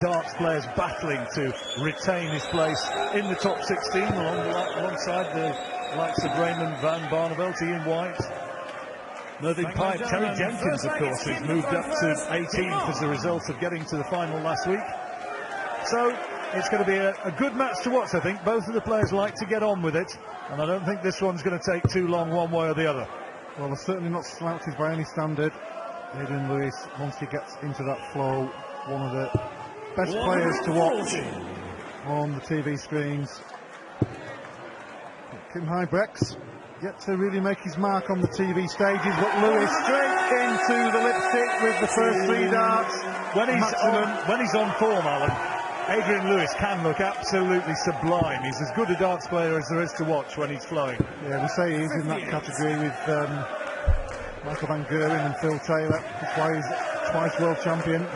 Darts players battling to retain his place in the top 16 alongside the likes of Raymond van Barneveld, Ian White, Mervyn Pipe, Terry Jenkins, of course, who's moved up to 18th as a result of getting to the final last week. So it's going to be a good match to watch, I think. Both of the players like to get on with it, and I don't think this one's going to take too long one way or the other. Well, they're certainly not slouches by any standard. Adrian Lewis, once he gets into that flow, one of the best players to watch on the TV screens. Kim Huybrechts yet to really make his mark on the TV stages, but Lewis straight into the lipstick with the first 3 darts. When he's on form, Alan, Adrian Lewis can look absolutely sublime. He's as good a darts player as there is to watch when he's flowing. Yeah, we say he's in that category with Michael van Gerwen and Phil Taylor. That's why he's twice world champion.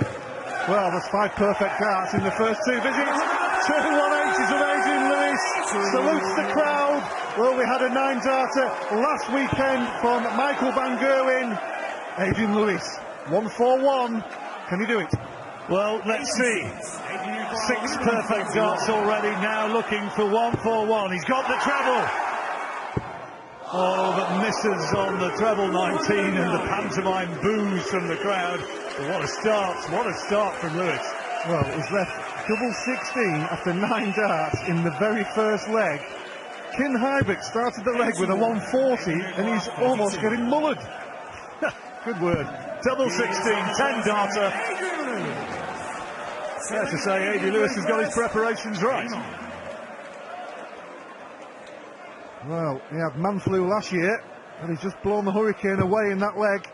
Well, that's 5 perfect darts in the first 2 visits. 2 180s of Adrian Lewis. Salutes the crowd. Well, we had a 9-darter last weekend from Michael van Gerwen. Adrian Lewis, 141. Can he do it? Well, let's see. 6 perfect darts already, now looking for 141. He's got the treble. Oh, but misses on the treble 19, and the pantomime boos from the crowd. But what a start from Lewis. Well, he's left double 16 after 9 darts in the very first leg. Kim Huybrechts started the leg with a 140, and he's almost getting mullered. Good word. Double 16, 10-darter. Fair to say, Adrian Lewis has got his preparations right. Well, he had man flu last year, and he's just blown the hurricane away in that leg.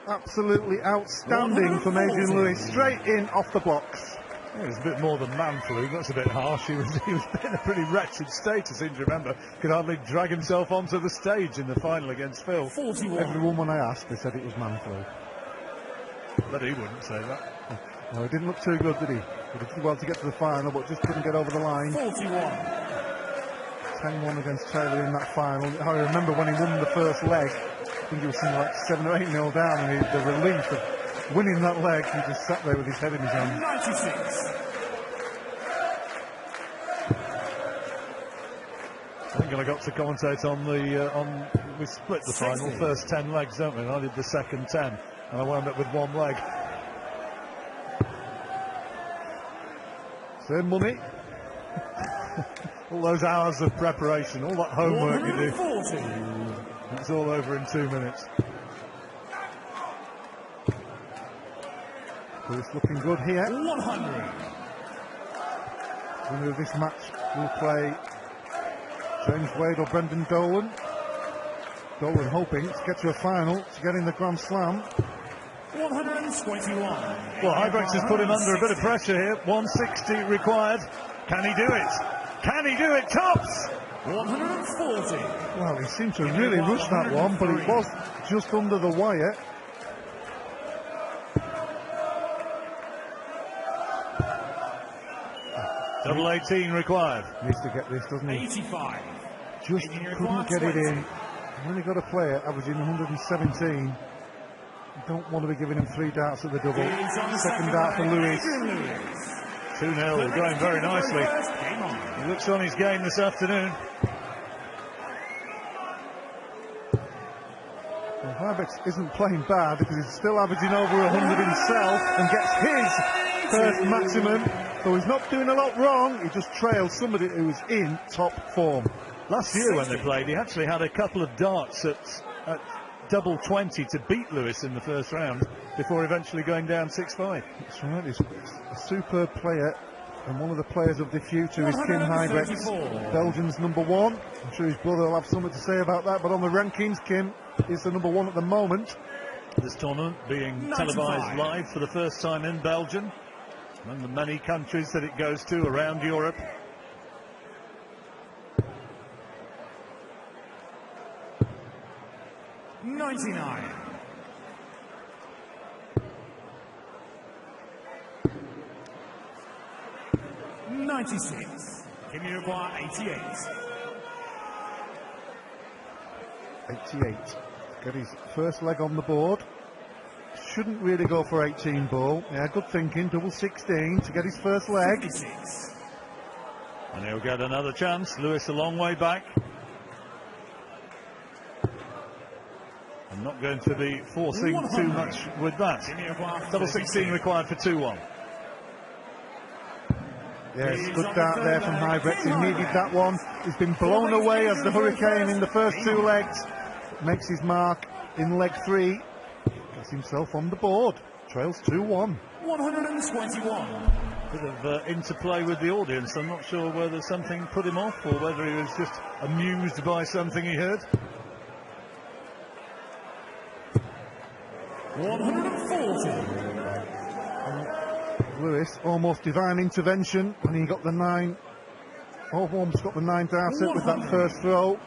Absolutely outstanding from Adrian Lewis, straight in off the blocks. Yeah, it was a bit more than man flu. That's a bit harsh. He was in a pretty wretched state, I seem to remember. Could hardly drag himself onto the stage in the final against Phil. 41. Every woman I asked, they said it was man flu. But he wouldn't say that. No, he didn't look too good, did he? He did well to get to the final, but just couldn't get over the line. 41. 10-1 against Taylor in that final. I remember when he won the first leg, I think he was something like 7 or 8-0 down, and the relief of winning that leg, he just sat there with his head in his hands. 96. I think I got to commentate on the we split the final, first 10 legs, don't we? And I did the second 10, and I wound up with 1 leg. Same money. All those hours of preparation, all that homework you do. It's all over in 2 minutes. So it's looking good here. 100. Winner of this match will play James Wade or Brendan Dolan. Dolan hoping to get to a final to get in the Grand Slam. 121. Well, Huybrechts has put him under a bit of pressure here. 160 required. Can he do it? Can he do it? Tops! 140. Well, he seemed to really rush that one, but it was just under the wire. Double 18 required. Needs to get this, doesn't he? 85. Just couldn't get it in. When he got a player averaging 117, you don't want to be giving him 3 darts at the double. Second dart for Lewis. 2-0, going very nicely. He looks on his game this afternoon. Well, Huybrechts isn't playing bad because he's still averaging over 100 himself and gets his first maximum. So he's not doing a lot wrong, he just trails somebody who's in top form. Last year when they played, he actually had a couple of darts at double 20 to beat Lewis in the first round before eventually going down 6-5. That's right, he's a superb player, and one of the players of the future is Kim Huybrechts, Belgium's #1. I'm sure his brother will have something to say about that, but on the rankings, Kim is the #1 at the moment. This tournament being televised live for the first time in Belgium, among the many countries that it goes to around Europe. $99. 96. Can you require 88? 88. Get his first leg on the board. shouldn't really go for 18 ball. Yeah, good thinking, double 16 to get his first leg. 56. And he'll get another chance. Lewis a long way back. I'm not going to be forcing too much with that. Double 16 required for 2-1. Yes, good dart there from Huybrechts. He needed that one. He's been blown away as the Hurricane in the first 2 legs. Makes his mark in leg 3. Gets himself on the board. Trails 2-1. 121. Bit of interplay with the audience. I'm not sure whether something put him off or whether he was just amused by something he heard. 140. Lewis, almost divine intervention when he got the 9. Almost got the 9 darter with that first throw.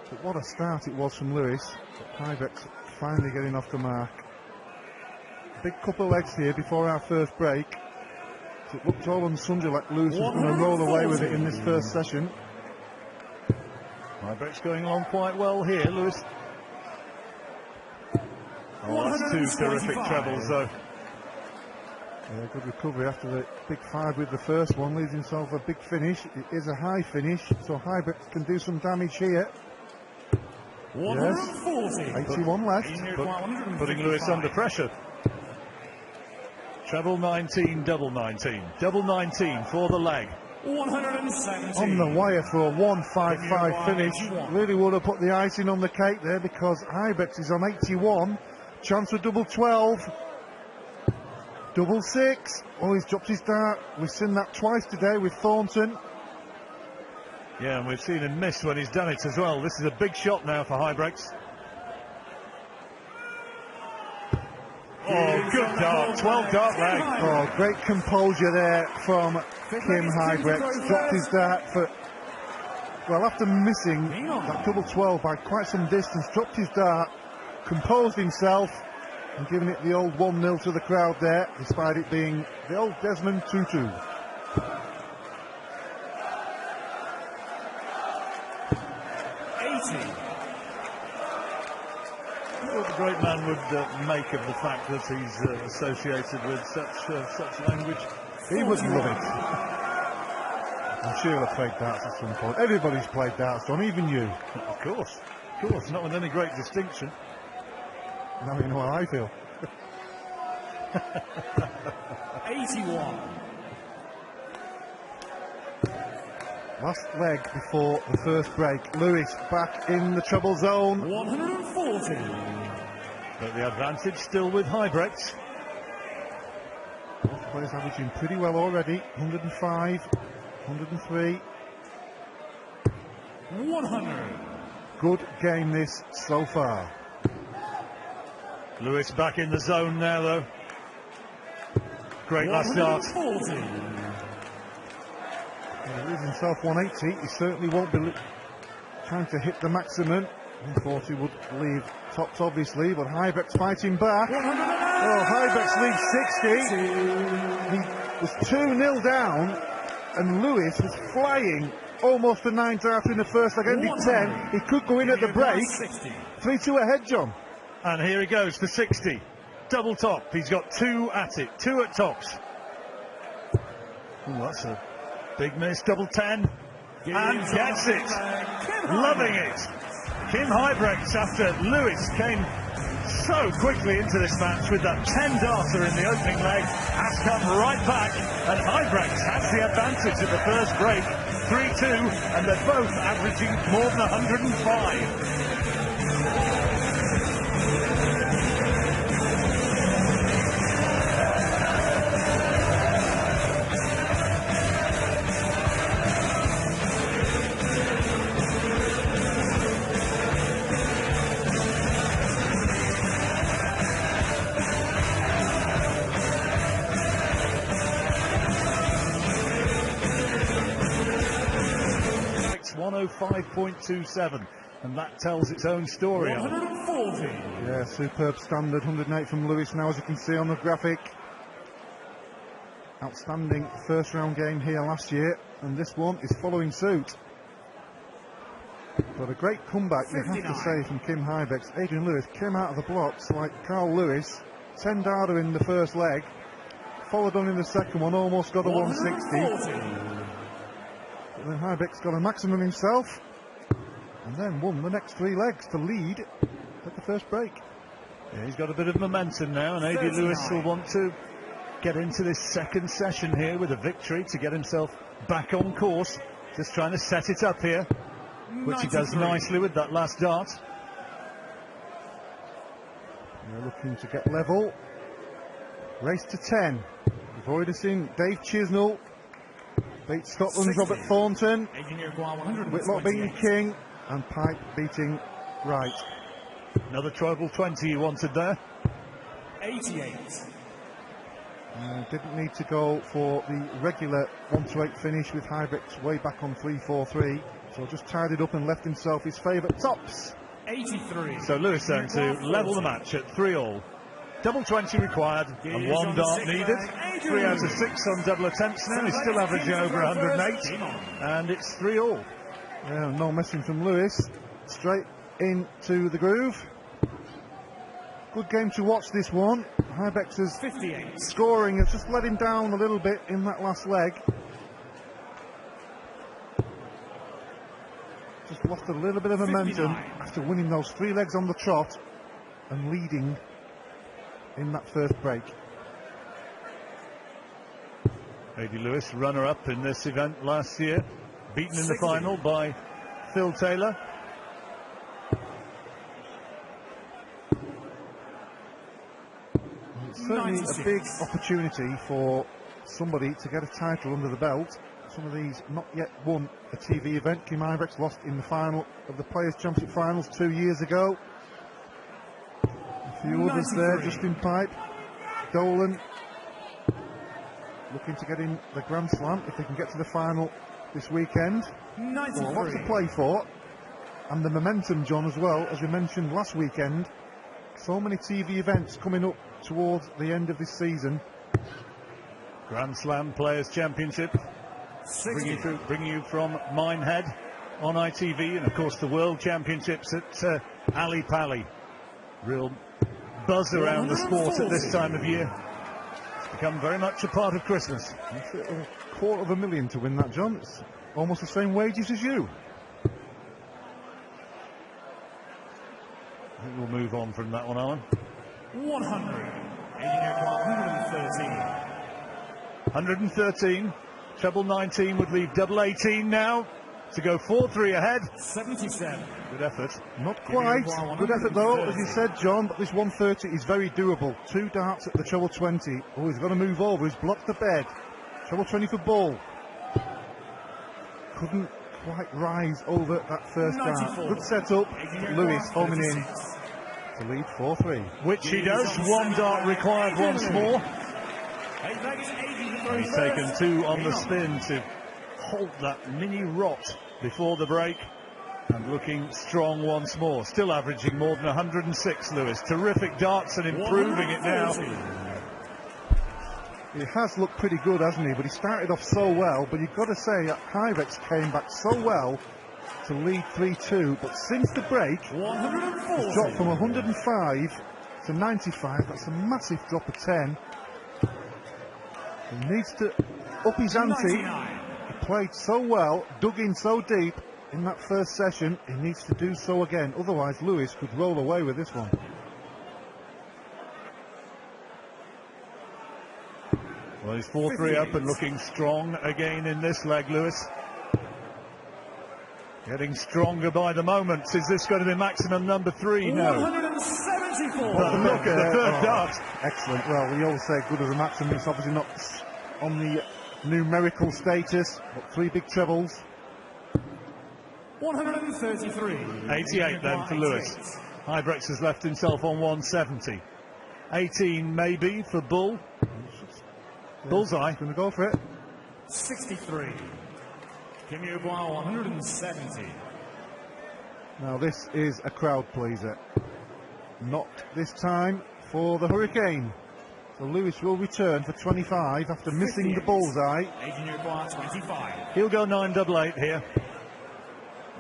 But what a start it was from Lewis. Huybrechts finally getting off the mark. Big couple of legs here before our first break. So it looked all and sundry like Lewis was going to roll away with it in this first session. Huybrechts going along quite well here, Lewis. Oh, that's 2 terrific trebles though. Yeah, good recovery after the big 5 with the first one. Leaves himself a big finish. It is a high finish, so Huybrechts can do some damage here. 140. Yes, 81 left. Putting Lewis under pressure. Treble 19, double 19. Double 19 for the leg. 170. On the wire for a 155 finish. Really would have put the icing on the cake there because Huybrechts is on 81. Chance for double 12. Double 6. Oh, he's dropped his dart. We've seen that twice today with Thornton. Yeah, and we've seen him miss when he's done it as well. This is a big shot now for Huybrechts. Oh, good dart. 12 dart leg. Oh, great composure there from Kim Huybrechts. Dropped his dart for, well, after missing that double 12 by quite some distance, dropped his dart, composed himself, and giving it the old 1-0 to the crowd there, despite it being the old Desmond Tutu. 80. What the great man would make of the fact that he's associated with such language. He would love it. I'm sure he'll have played darts at some point. Everybody's played darts, John, even you. Of course, not with any great distinction. Now you know how I feel. 81. Last leg before the first break. Lewis back in the trouble zone. 140. But the advantage still with Huybrechts. Both players averaging pretty well already. 105, 103. 100. Good game this so far. Lewis back in the zone now though. Great last start. 140. He leaves himself 180. He certainly won't be trying to hit the maximum. 140 would leave tops obviously, but Huybrechts fighting back. Oh, Huybrechts leaves 60. He was 2-0 down, and Lewis was flying almost a 9 after in the first leg, ended 10. He could go in at the break. 3-2 ahead, John. And here he goes for 60. Double top. He's got 2 at it. 2 at tops. Oh, that's a big miss. Double 10. And gets it. Loving it. Kim Huybrechts, after Lewis came so quickly into this match with that 10 darter in the opening leg, has come right back. And Huybrechts has the advantage at the first break. 3-2. And they're both averaging more than 105. It's 105.27, and that tells its own story. 140. Yeah, superb standard. 108 from Lewis now, as you can see on the graphic. Outstanding first round game here last year, and this one is following suit. But a great comeback, you have to say, from Kim Huybrechts. Adrian Lewis came out of the blocks like Carl Lewis, 10 darter in the first leg, followed on in the second one, almost got a 160. But then Huybrechts got a maximum himself, and then won the next 3 legs to lead at the first break. Yeah, he's got a bit of momentum now, and Adrian Lewis will want to get into this second session here with a victory to get himself back on course. Just trying to set it up here, which he does nicely with that last dart. They're looking to get level. Race to 10. We've already seen Dave Chisnell beat Scotland's Robert Thornton, Whitlock beating King, and Pipe beating Wright. Another treble 20 he wanted there. 88. Didn't need to go for the regular 1-8 finish with Huybrechts way back on 3-4-3, so just tied it up and left himself his favourite tops. 83. So Lewis then to level the match at 3-all. Double 20 required and 1 dart needed. 3 out of 6 on double attempts now. He's still averaging over 108, and it's 3-all. Yeah, no messing from Lewis. Straight into the groove. Good game to watch, this one. Huybrechts' 58. scoring has just let him down a little bit in that last leg. Just lost a little bit of momentum 59. after winning those 3 legs on the trot and leading in that first break. Adrian Lewis, runner-up in this event last year, beaten in the final by Phil Taylor. It's certainly a big opportunity for somebody to get a title under the belt. Some of these not yet won a TV event. Kim Huybrechts lost in the final of the Players' Championship Finals 2 years ago. A few others there, Justin Pipe, Dolan, looking to get in the Grand Slam if they can get to the final this weekend. So lots to play for, and the momentum, John, as well, as we mentioned last weekend. So many TV events coming up towards the end of this season. Grand Slam Players' Championship, bringing you from Minehead on ITV, and of course the World Championships at Ali Pali. Real buzz around the sport at this time of year. It's become very much a part of Christmas. It's $250,000 to win that, John. It's almost the same wages as you. I think we'll move on from that one, Alan. 100. 113. Treble 19 would leave double 18 now to go 4-3 ahead. 77. Good effort. Not quite. Good effort though, as you said, John, but this 130 is very doable. 2 darts at the treble 20. Oh, he's got to move over. He's blocked the bed. Treble 20 for ball. Couldn't quite rise over that first dart. Good setup. Lewis homing in to lead 4-3. Which he does. 1 dart required once more. He's taken 2 on the spin to halt that mini rot before the break, and looking strong once more. Still averaging more than 106, Lewis. Terrific darts and improving it now. He has looked pretty good, hasn't he? But he started off so well. But you've got to say that Huybrechts came back so well to lead 3-2. But since the break, he's dropped from 105 to 95. That's a massive drop of 10. He needs to up his ante. He played so well, dug in so deep in that first session. He needs to do so again. Otherwise, Lewis could roll away with this one. Well, he's 4-3 up and looking strong again in this leg, Lewis. Getting stronger by the moment. Is this going to be maximum number 3? No. 174. But look at the third dart. Excellent. Well, we always say good as a maximum. It's obviously not on the numerical status, but 3 big trebles. 133. 88 then for Lewis. Huybrechts has left himself on 170. 18 maybe for Bull. Bullseye. Going to go for it. 63. Kim Huybrechts 170. Now this is a crowd pleaser. Not this time for the Hurricane. So Lewis will return for 25 after missing the bullseye. 25. He'll go 9-8 here.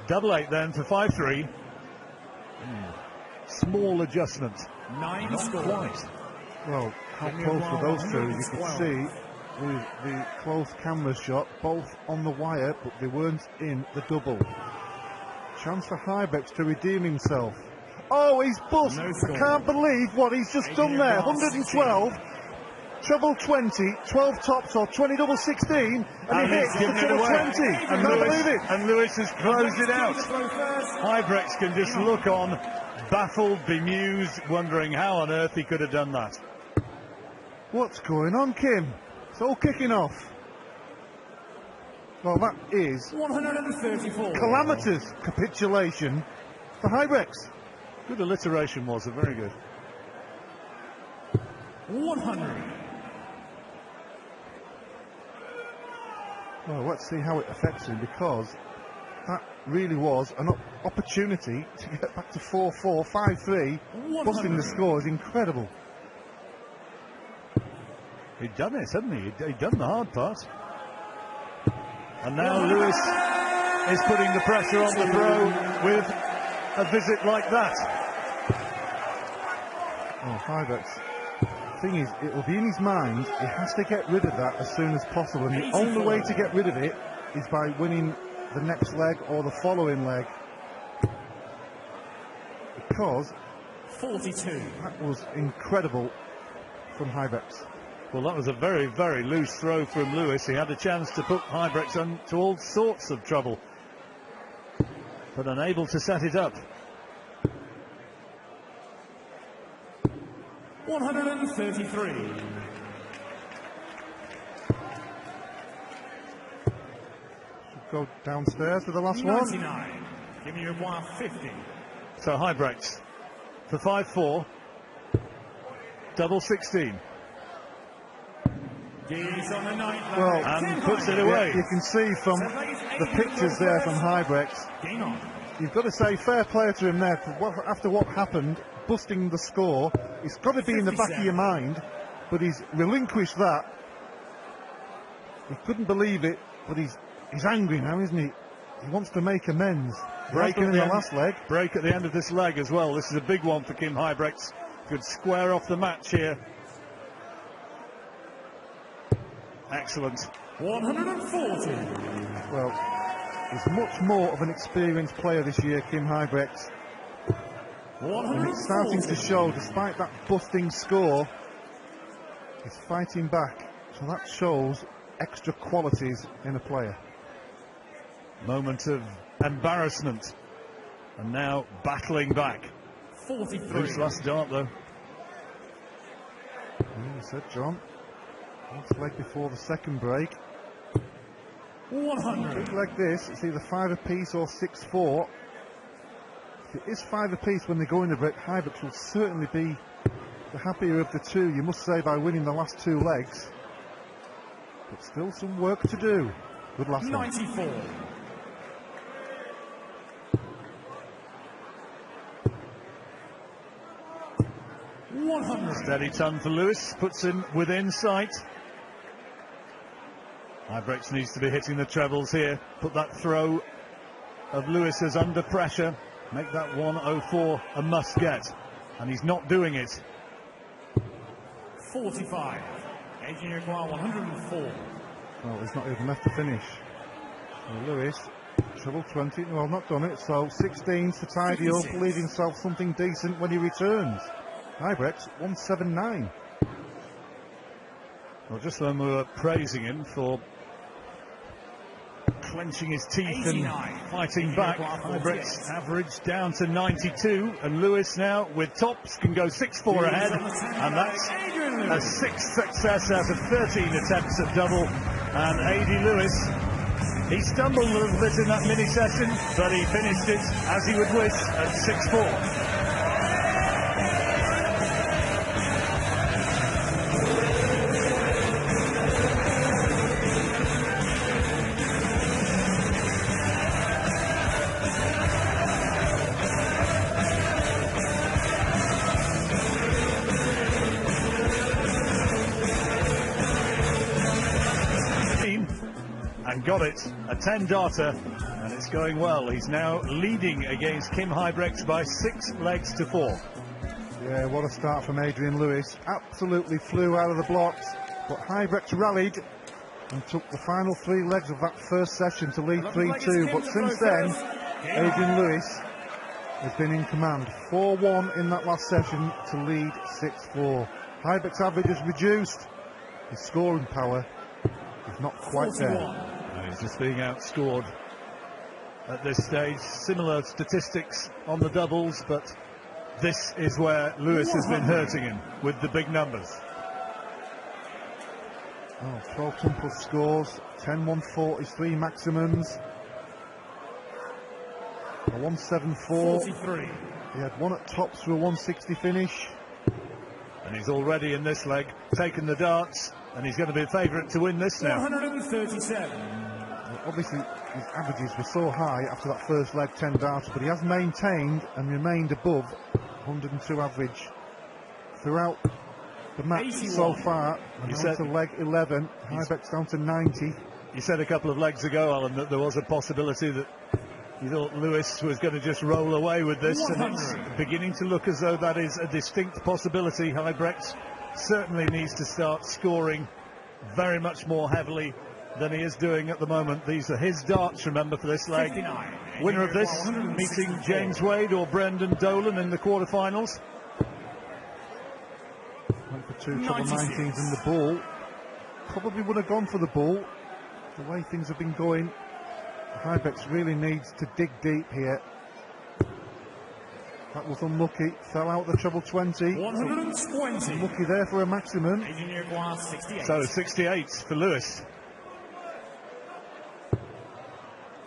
Double 8 then for 5-3. Small adjustment. 9 Not score. quite. Well, how close were those two? You could see with the close camera shot, both on the wire, but they weren't in the double. Chance for Huybrechts to redeem himself. Oh, he's bust! No I score. can't believe what he's just done there. 112, treble 20, 12 tops or 20 double 16, and he hits the given it treble away. 20. I can't believe it. And Lewis has closed it out. Huybrechts can just look on, baffled, bemused, wondering how on earth he could have done that. What's going on, Kim? It's all kicking off. Well, that is 134. calamitous capitulation for Huybrechts. Good alliteration, was it? Very good. 100. Well, let's see how it affects him, because that really was an opportunity to get back to 4-4, 5-3. Busting the score is incredible. He'd done it, hadn't he? He'd done the hard part. And now Lewis is putting the pressure on the pro with a visit like that. Oh, Huybrechts. The thing is, it will be in his mind, he has to get rid of that as soon as possible, and the only way to get rid of it is by winning the next leg or the following leg. Because 42. that was incredible from Huybrechts. Well, that was a very, very loose throw from Lewis. He had a chance to put Huybrechts into all sorts of trouble, but unable to set it up. 133. Should go downstairs for the last one. 99. Give me your 150. So Huybrechts for 5-4, double 16. Gaze on the night. Well, And puts it away. Yeah, you can see from the pictures there from Huybrechts, Game on. you've got to say fair play to him there. After what happened, busting the score, it's got to be in the back of your mind, but he's relinquished that. He couldn't believe it, but he's angry now, isn't he? He wants to make amends. Breaking in the last leg. Break at the end of this leg as well. This is a big one for Kim Huybrechts. Could square off the match here. Excellent. 140. Well, he's much more of an experienced player this year, Kim Huybrechts. And it's starting to show, despite that busting score, he's fighting back. So that shows extra qualities in a player. Moment of embarrassment. And now battling back. 43. Loose last dart though. You said, John. Last leg before the second break. 100. Big leg this, it's either 5 apiece or 6-4. If it is 5 apiece when they go in the break, Huybrechts will certainly be the happier of the two, you must say, by winning the last 2 legs. But still some work to do. Good last one. 94. Steady ton for Lewis, puts him within sight. Huybrechts needs to be hitting the trebles here. Put that throw of Lewis's under pressure. Make that 104 a must get. And he's not doing it. 45. Aging require 104. Well, he's not even left to finish. So Lewis, treble 20, well, not done it, so 16s to tidy up, 56. leave himself something decent when he returns. Huybrechts, 179. Well, just when we were praising him for clenching his teeth 89. and fighting back, Huybrechts average down to 92, and Lewis now with tops can go 6-4 ahead, and that's a 6th success out of 13 attempts at double. And A.D. Lewis, he stumbled a little bit in that mini session, but he finished it as he would wish at 6-4. And got it, a 10 darter, And it's going well. He's now leading against Kim Huybrechts by 6 legs to 4. Yeah, what a start from Adrian Lewis. Absolutely flew out of the blocks, but Huybrechts rallied and took the final 3 legs of that first session to lead 3-2. But since then, Adrian Lewis has been in command. 4-1 in that last session to lead 6-4. Huybrechts' average has reduced. His scoring power is not quite there. He's just being outscored at this stage. Similar statistics on the doubles, but this is where Lewis has been hurting him with the big numbers. 12 plus scores, 10-140s, 3 maximums. A 174. 43. He had 1 at tops for a 160 finish. And he's already in this leg taken the darts, and he's going to be a favourite to win this now. 137. Obviously, his averages were so high after that first leg, 10 darts, but he has maintained and remained above 102 average throughout the match 81. So far. And down to leg 11, Huybrechts down to 90. You said a couple of legs ago, Alan, that there was a possibility that you thought Lewis was going to just roll away with this, 100. And it's beginning to look as though that is a distinct possibility. Huybrechts certainly needs to start scoring very much more heavily than he is doing at the moment. These are his darts, remember, for this leg. 59. Winner of this, meeting James Wade or Brendan Dolan in the quarterfinals. Went for 2 treble 19s in the ball. Probably would have gone for the ball. The way things have been going, Huybrechts really needs to dig deep here. That was unlucky. Fell out the treble 20. 120. Unlucky there for a maximum. 68. So 68 for Lewis.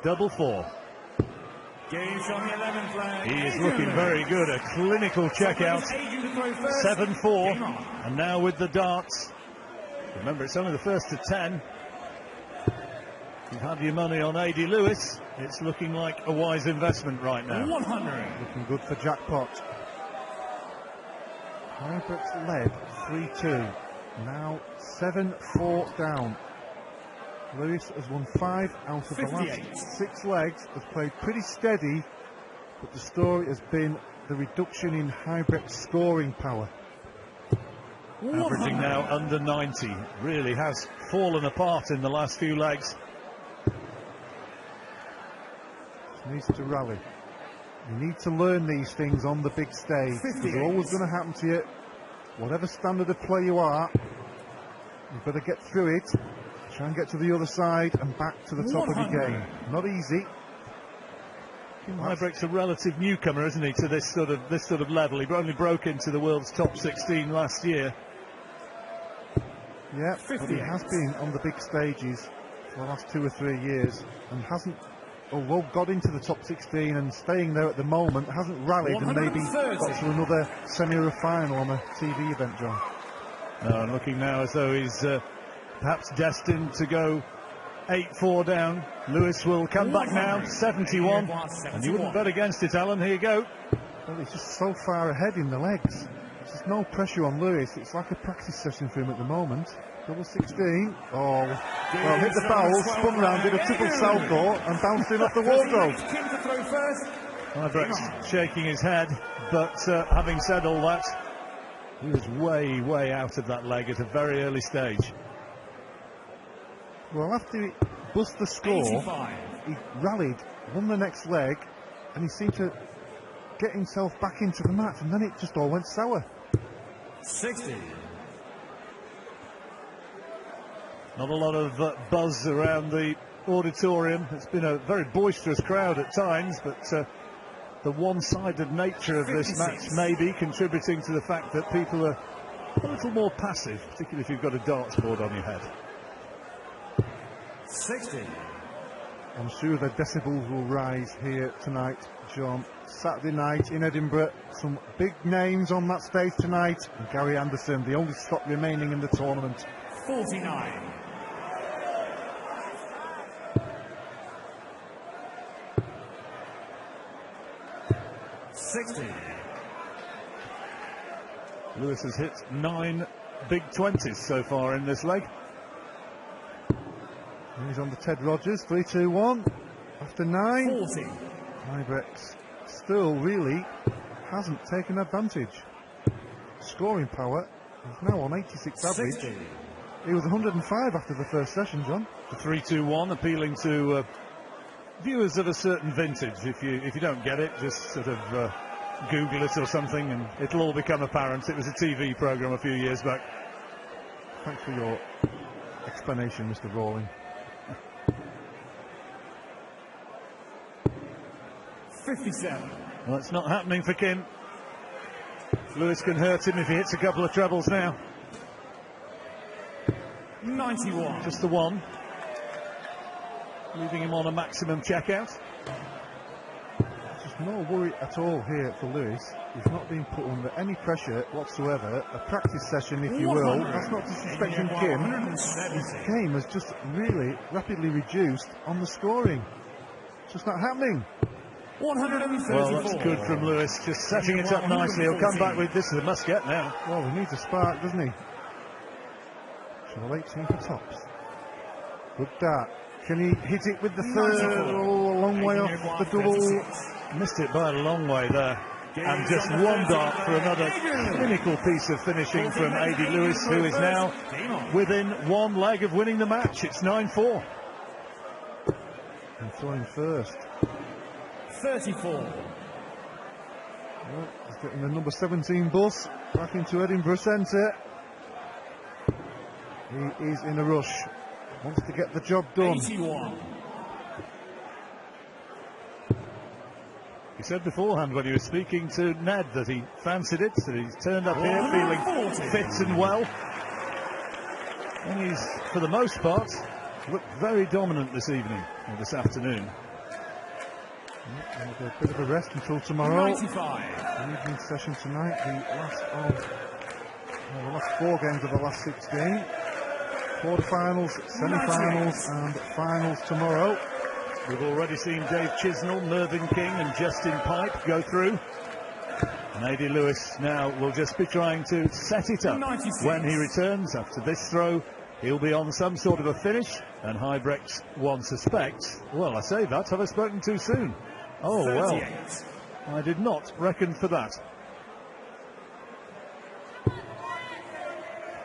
Double 4. Gage on the 11th leg. He is looking very good. A clinical checkout. 7-4. And now with the darts. Remember, it's only the first to 10. You've had your money on A.D. Lewis. It's looking like a wise investment right now. 100. Looking good for jackpot. Huybrechts led 3-2. Now 7-4 down. Lewis has won 5 out of 58. The last 6 legs. Has played pretty steady, but the story has been the reduction in Huybrechts' scoring power. 100. Averaging now under 90. Really has fallen apart in the last few legs. Needs to rally. You need to learn these things on the big stage. They're always going to happen to you. Whatever standard of play you are, you've got to get through it. Try and get to the other side and back to the top 100. Of your game. Not easy. Huybrechts a relative newcomer, isn't he, to this sort of level? He only broke into the world's top 16 last year. Yeah, but he has been on the big stages for the last 2 or 3 years and hasn't, although got into the top 16 and staying there at the moment, hasn't rallied and maybe got to another semi or a final on a TV event, John. No, and looking now as though he's perhaps destined to go 8-4 down. Lewis will come back now, 71. And you wouldn't bet against it, Alan. Here you go. Well, he's just so far ahead in the legs. There's no pressure on Lewis. It's like a practice session for him at the moment. Double 16. Oh, well, hit the foul, spun round, did a triple salto and bounced in off the wardrobe. Huybrechts shaking his head, but having said all that, he was way out of that leg at a very early stage. Well, after he bust the score, 85. he rallied, won the next leg, and he seemed to get himself back into the match, and then it just all went sour. 60. Not a lot of buzz around the auditorium. It's been a very boisterous crowd at times, but the one-sided nature of this match may be contributing to the fact that people are a little more passive, particularly if you've got a darts board on your head. 60. I'm sure the decibels will rise here tonight, John. Saturday night in Edinburgh, some big names on that stage tonight. And Gary Anderson, the only stop remaining in the tournament. 49. Lewis has hit 9 big 20s so far in this leg. He's on the Ted Rogers, 3-2-1. After 9, 40. Huybrechts still really hasn't taken advantage. Scoring power is now on 86 average. 60. He was 105 after the first session, John. The 3-2-1 appealing to viewers of a certain vintage. If you don't get it, just sort of Google it or something and it'll all become apparent. It was a TV programme a few years back. Thanks for your explanation, Mr. Rawling. 57. Well, it's not happening for Kim. Lewis can hurt him if he hits a couple of trebles now. 91. Just the one. Leaving him on a maximum checkout. There's no worry at all here for Lewis. He's not being put under any pressure whatsoever. A practice session, if you will. That's not disrespecting Kim. His game has just really rapidly reduced on the scoring. It's just not happening. 134. Well, that's good from Lewis, just setting it up nicely. He'll come back with this is a must-get now. Well, he needs a spark, doesn't he? Channel 18 for tops. Good dart. Can he hit it with the third? Oh, a long way off the double. Missed it by a long way there. And just one dart for another clinical piece of finishing from A.D. Lewis, who is now within one leg of winning the match. It's 9-4. And throwing first. 34. Well, he's getting the number 17 bus back into Edinburgh Centre. He is in a rush. Wants to get the job done. 81. He said beforehand when he was speaking to Ned that he fancied it, that he's turned up here feeling fit and well. And he's, for the most part, looked very dominant this evening, or this afternoon. A bit of a rest until tomorrow. 95. The evening session tonight, the last 4 games of the last 16. Quarterfinals, semi-finals and finals tomorrow. We've already seen Dave Chisnell, Mervyn King and Justin Pipe go through. And A.D. Lewis now will just be trying to set it up. 96. When he returns after this throw, he'll be on some sort of a finish. And Huybrechts, one suspects. Well, I say that, have I spoken too soon? Oh, 38. well, I did not reckon for that.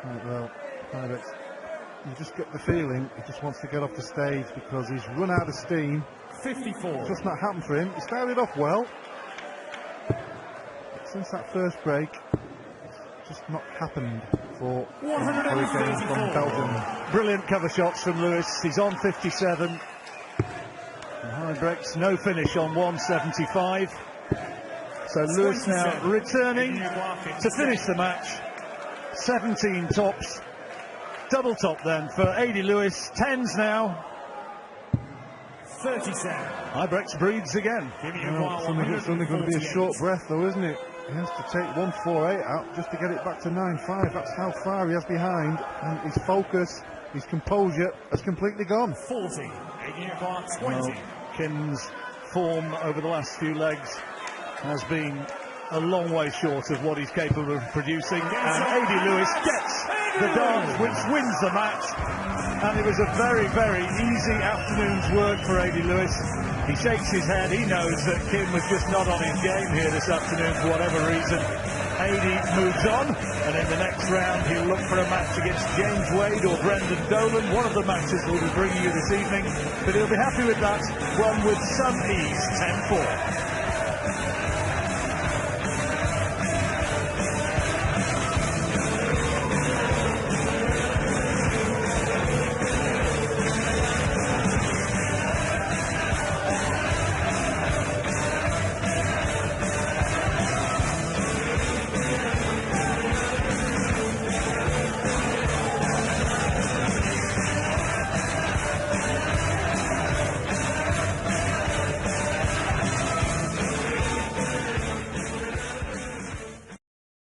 Right, well, Huybrechts, you just get the feeling he just wants to get off the stage because he's run out of steam. 54. It's just not happened for him. He started off well. But since that first break, it's just not happened for Hurricanes from Belgium. Brilliant cover shots from Lewis. He's on 57. And Huybrechts, no finish on 175. So Lewis now returning to finish the match. 17 tops. Double top then for A.D. Lewis. 10s now. 37. Huybrechts breathes again. It's only going to be a short breath though, isn't it? He has to take 148 out just to get it back to 9-5. That's how far he has behind, and his focus, his composure has completely gone. 40. 20. Well, Kim's form over the last few legs has been a long way short of what he's capable of producing, and A.D. Lewis gets the dance which wins the match. And it was a very, very easy afternoon's work for A.D. Lewis. He shakes his head. He knows that Kim was just not on his game here this afternoon for whatever reason. A.D. moves on, and in the next round he'll look for a match against James Wade or Brendan Dolan. One of the matches we'll be bringing you this evening, but he'll be happy with that one with some ease. 10-4.